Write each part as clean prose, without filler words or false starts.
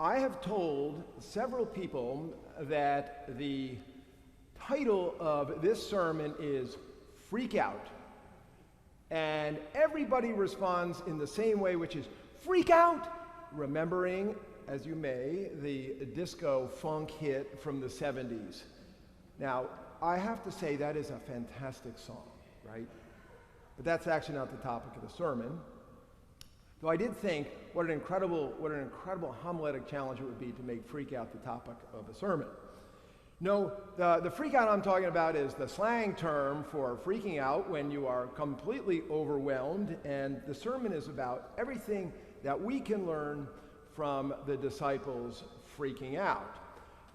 I have told several people that the title of this sermon is Freak Out. And everybody responds in the same way, which is freak out, remembering, as you may, the disco funk hit from the 70s. Now, I have to say that is a fantastic song, right? But that's actually not the topic of the sermon. Though I did think what an incredible homiletic challenge it would be to make freak out the topic of a sermon. No, the freak out I'm talking about is the slang term for freaking out when you are completely overwhelmed, and the sermon is about everything that we can learn from the disciples freaking out.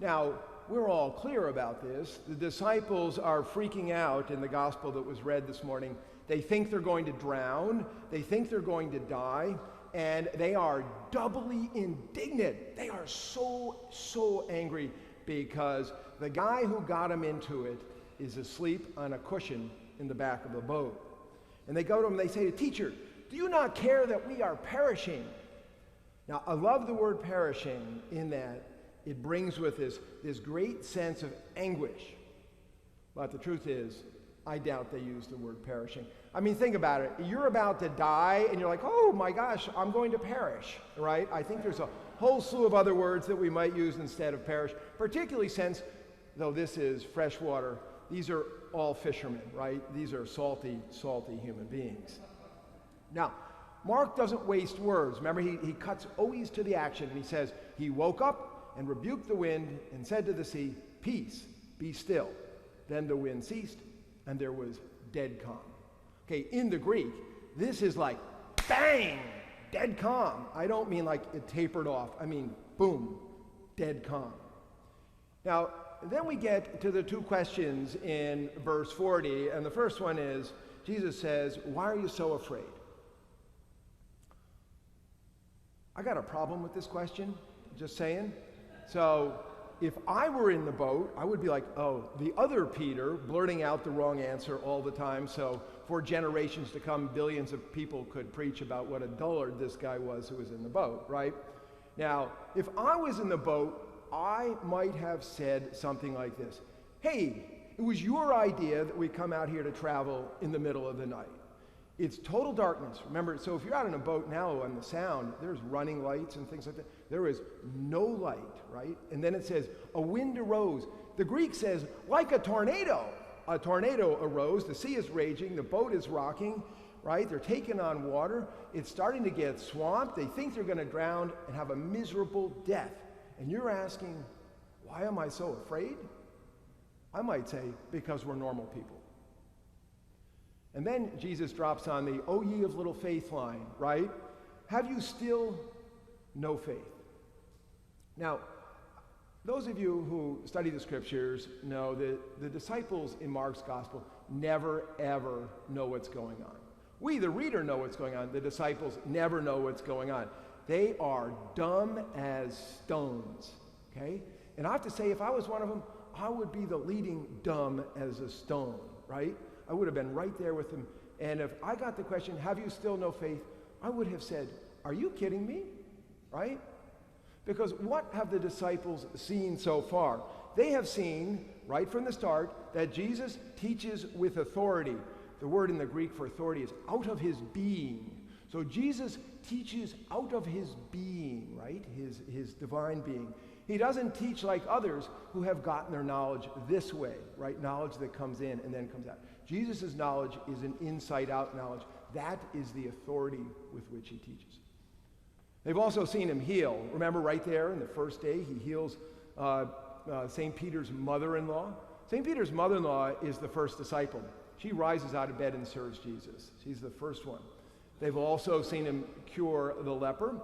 Now, we're all clear about this. The disciples are freaking out in the gospel that was read this morning. They think they're going to drown, they think they're going to die, and they are doubly indignant. They are so angry because the guy who got them into it is asleep on a cushion in the back of the boat. And they go to him and they say, "Teacher, do you not care that we are perishing?" Now, I love the word perishing in that it brings with this great sense of anguish. But the truth is, I doubt they use the word perishing. I mean, think about it. You're about to die, and you're like, oh my gosh, I'm going to perish, right? I think there's a whole slew of other words that we might use instead of perish, particularly since, though this is freshwater, these are all fishermen, right? These are salty human beings. Now, Mark doesn't waste words. Remember, he cuts always to the action, and he says, he woke up and rebuked the wind and said to the sea, "Peace, be still." Then the wind ceased, and there was dead calm. Okay, in the Greek, this is like, bang, dead calm. I don't mean like it tapered off. I mean, boom, dead calm. Now, then we get to the two questions in verse 40, and the first one is, Jesus says, "Why are you so afraid?" I got a problem with this question, just saying. So, if I were in the boat, I would be like, oh, the other Peter, blurting out the wrong answer all the time, so for generations to come, billions of people could preach about what a dullard this guy was who was in the boat, right? Now, if I was in the boat, I might have said something like this: "Hey, it was your idea that we come out here to travel in the middle of the night. It's total darkness." Remember, so if you're out in a boat now on the Sound, there's running lights and things like that. There is no light, right? And then it says, a wind arose. The Greek says, like a tornado. A tornado arose, the sea is raging, the boat is rocking, right? They're taking on water. It's starting to get swamped. They think they're going to drown and have a miserable death. And you're asking, why am I so afraid? I might say, because we're normal people. And then Jesus drops on the "O ye of little faith" line, right? Have you still no faith? Now, those of you who study the scriptures know that the disciples in Mark's gospel never, ever know what's going on. We, the reader, know what's going on. The disciples never know what's going on. They are dumb as stones, okay? And I have to say, if I was one of them, I would be the leading dumb as a stone, right? I would have been right there with them. And if I got the question, "Have you still no faith?" I would have said, "Are you kidding me?" Right? Because what have the disciples seen so far? They have seen, right from the start, that Jesus teaches with authority. The word in the Greek for authority is out of his being. So Jesus teaches out of his being, right? His divine being. He doesn't teach like others who have gotten their knowledge this way, right? Knowledge that comes in and then comes out. Jesus' knowledge is an inside-out knowledge. That is the authority with which he teaches. They've also seen him heal. Remember right there in the first day, he heals St. Peter's mother-in-law. St. Peter's mother-in-law is the first disciple. She rises out of bed and serves Jesus. She's the first one. They've also seen him cure the leper.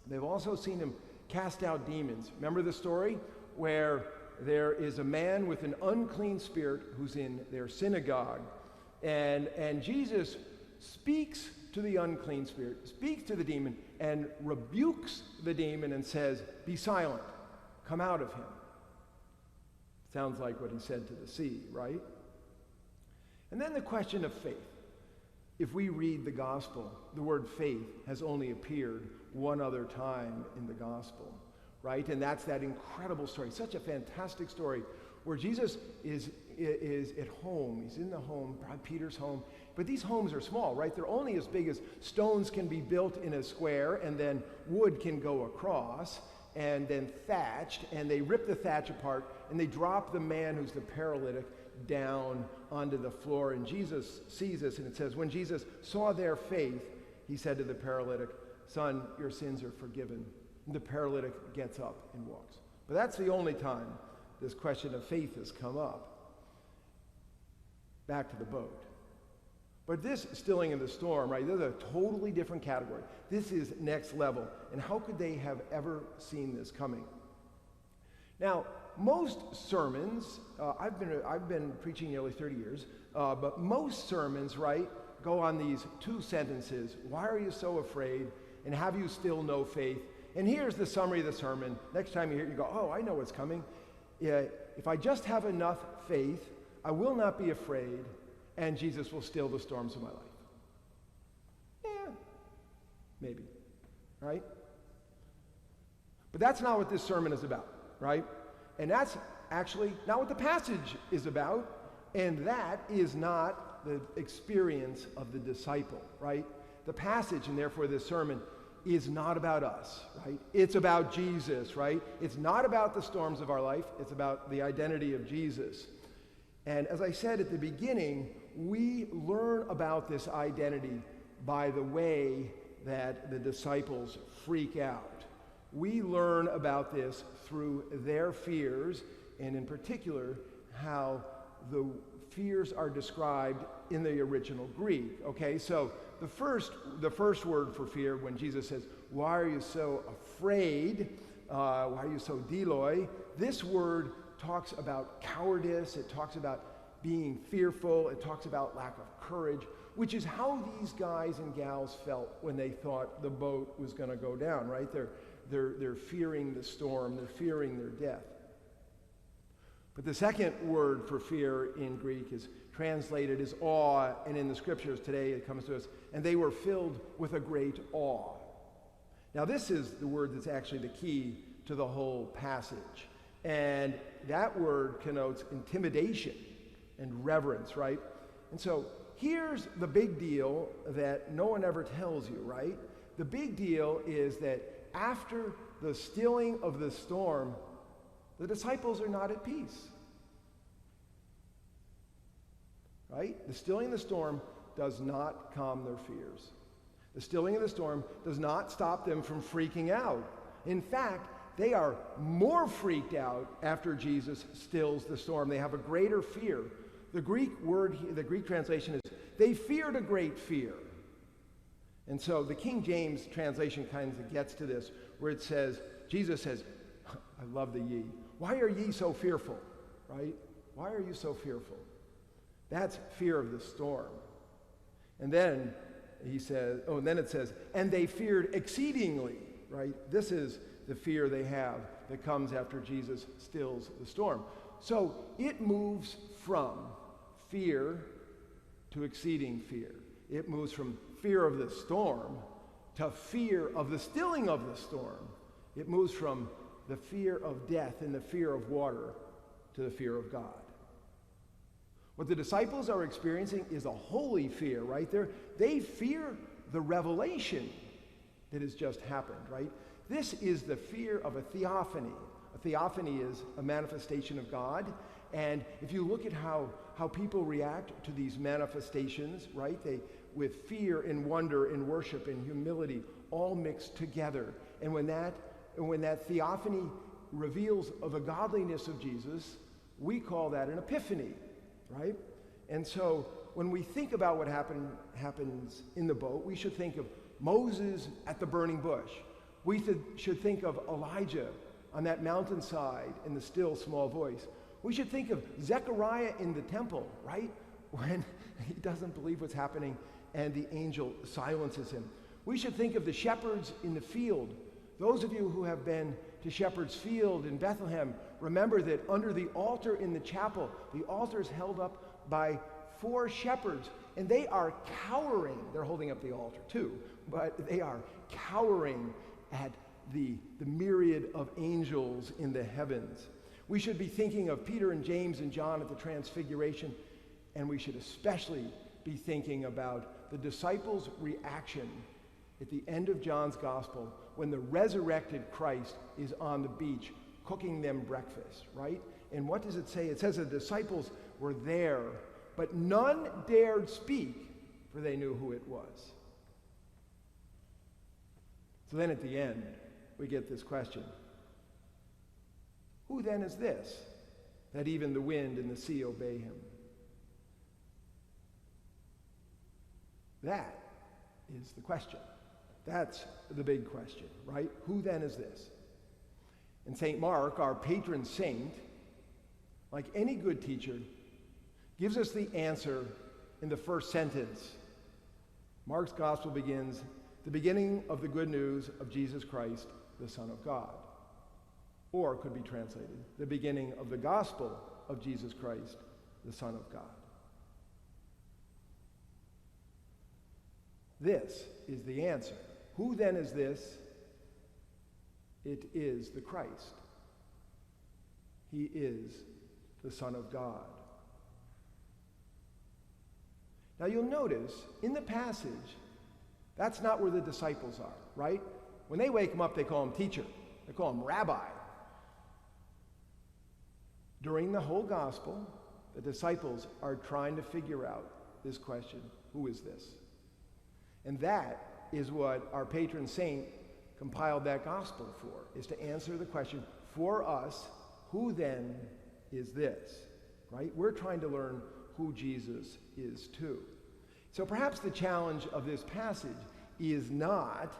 They've also seen him cast out demons. Remember the story where there is a man with an unclean spirit who's in their synagogue, and Jesus speaks to the unclean spirit, speaks to the demon, and rebukes the demon and says, "Be silent, come out of him." Sounds like what he said to the sea, right? And then the question of faith. If we read the gospel, the word faith has only appeared one other time in the gospel. right? And that's that incredible story, such a fantastic story, where Jesus is at home. He's in the home, Peter's home. But these homes are small, right? They're only as big as stones can be built in a square, and then wood can go across, and then thatched, and they rip the thatch apart, and they drop the man who's the paralytic down onto the floor. And Jesus sees this, and it says, when Jesus saw their faith, he said to the paralytic, "Son, your sins are forgiven." And the paralytic gets up and walks. But that's the only time this question of faith has come up. Back to the boat. But this stilling of the storm, right, this is a totally different category. This is next level. And how could they have ever seen this coming? Now, most sermons, I've been preaching nearly 30 years, but most sermons, right, go on these two sentences: why are you so afraid, and have you still no faith? And here's the summary of the sermon. Next time you hear it, you go, oh, I know what's coming. If I just have enough faith, I will not be afraid, and Jesus will still the storms of my life. Yeah, maybe, right? But that's not what this sermon is about, right? And that's actually not what the passage is about, and that is not the experience of the disciple, right? The passage, and therefore this sermon, is not about us, right? It's about Jesus, right? It's not about the storms of our life. It's about the identity of Jesus. And as I said at the beginning, we learn about this identity by the way that the disciples freak out. We learn about this through their fears, and in particular, how the fears are described in the original Greek. Okay, so the first word for fear, when Jesus says, "Why are you so afraid? Why are you so deloi?" This word talks about cowardice. It talks about being fearful. It talks about lack of courage, which is how these guys and gals felt when they thought the boat was going to go down. Right? They're fearing the storm. They're fearing their death. But the second word for fear in Greek is translated as awe, and in the scriptures today it comes to us, and they were filled with a great awe. Now this is the word that's actually the key to the whole passage, and that word connotes intimidation and reverence, right? And so here's the big deal that no one ever tells you, right? The big deal is that after the stilling of the storm, the disciples are not at peace. Right? The stilling of the storm does not calm their fears. The stilling of the storm does not stop them from freaking out. In fact, they are more freaked out after Jesus stills the storm. They have a greater fear. The Greek word, the Greek translation is, they feared a great fear. And so the King James translation kind of gets to this, where it says, Jesus says, I love the ye. Why are ye so fearful? Right? Why are you so fearful? That's fear of the storm. And then he says, and then it says, and they feared exceedingly, right? This is the fear they have that comes after Jesus stills the storm. So it moves from fear to exceeding fear. It moves from fear of the storm to fear of the stilling of the storm. It moves from the fear of death and the fear of water to the fear of God. What the disciples are experiencing is a holy fear, right? They fear the revelation that has just happened, right? This is the fear of a theophany. A theophany is a manifestation of God. And if you look at how people react to these manifestations, right? With fear and wonder and worship and humility all mixed together. And when that theophany reveals the godliness of Jesus, we call that an epiphany, right? And so when we think about what happens in the boat, we should think of Moses at the burning bush. We should think of Elijah on that mountainside in the still small voice. We should think of Zechariah in the temple, right? When he doesn't believe what's happening and the angel silences him. We should think of the shepherds in the field. Those of you who have been to Shepherd's Field in Bethlehem, remember that under the altar in the chapel, the altar is held up by 4 shepherds, and they are cowering. They're holding up the altar too, but they are cowering at the myriad of angels in the heavens. We should be thinking of Peter and James and John at the Transfiguration, and we should especially be thinking about the disciples' reaction at the end of John's Gospel when the resurrected Christ is on the beach cooking them breakfast, right? And what does it say? It says the disciples were there, but none dared speak, for they knew who it was. So then at the end, we get this question. Who then is this, that even the wind and the sea obey him? That is the question. That's the big question, right? Who then is this? And St. Mark, our patron saint, like any good teacher, gives us the answer in the first sentence. Mark's gospel begins, the beginning of the good news of Jesus Christ, the Son of God. Or it could be translated, the beginning of the gospel of Jesus Christ, the Son of God. This is the answer. Who then is this? It is the Christ. He is the Son of God. Now you'll notice in the passage, that's not where the disciples are, right? When they wake him up, they call him teacher. They call him rabbi. During the whole gospel, the disciples are trying to figure out this question, who is this? And that is what our patron saint compiled that gospel for, is to answer the question, for us, who then is this? Right? We're trying to learn who Jesus is too. So perhaps the challenge of this passage is not,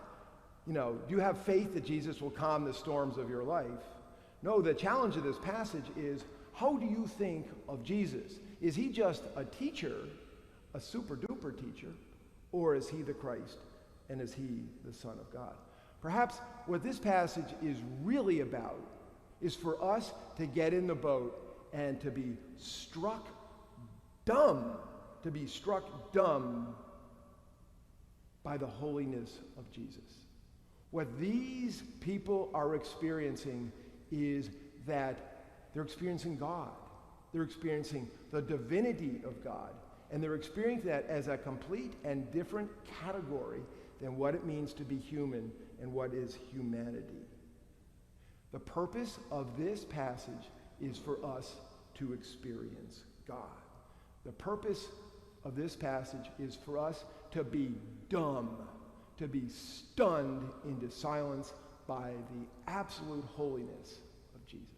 do you have faith that Jesus will calm the storms of your life? No, the challenge of this passage is, how do you think of Jesus? Is he just a teacher, a super duper teacher, or is he the Christ, and is he the Son of God? Perhaps what this passage is really about is for us to get in the boat and to be struck dumb by the holiness of Jesus. What these people are experiencing is that they're experiencing God. They're experiencing the divinity of God. And they're experiencing that as a complete and different category than what it means to be human and what is humanity. The purpose of this passage is for us to experience God. The purpose of this passage is for us to be dumb, to be stunned into silence by the absolute holiness of Jesus.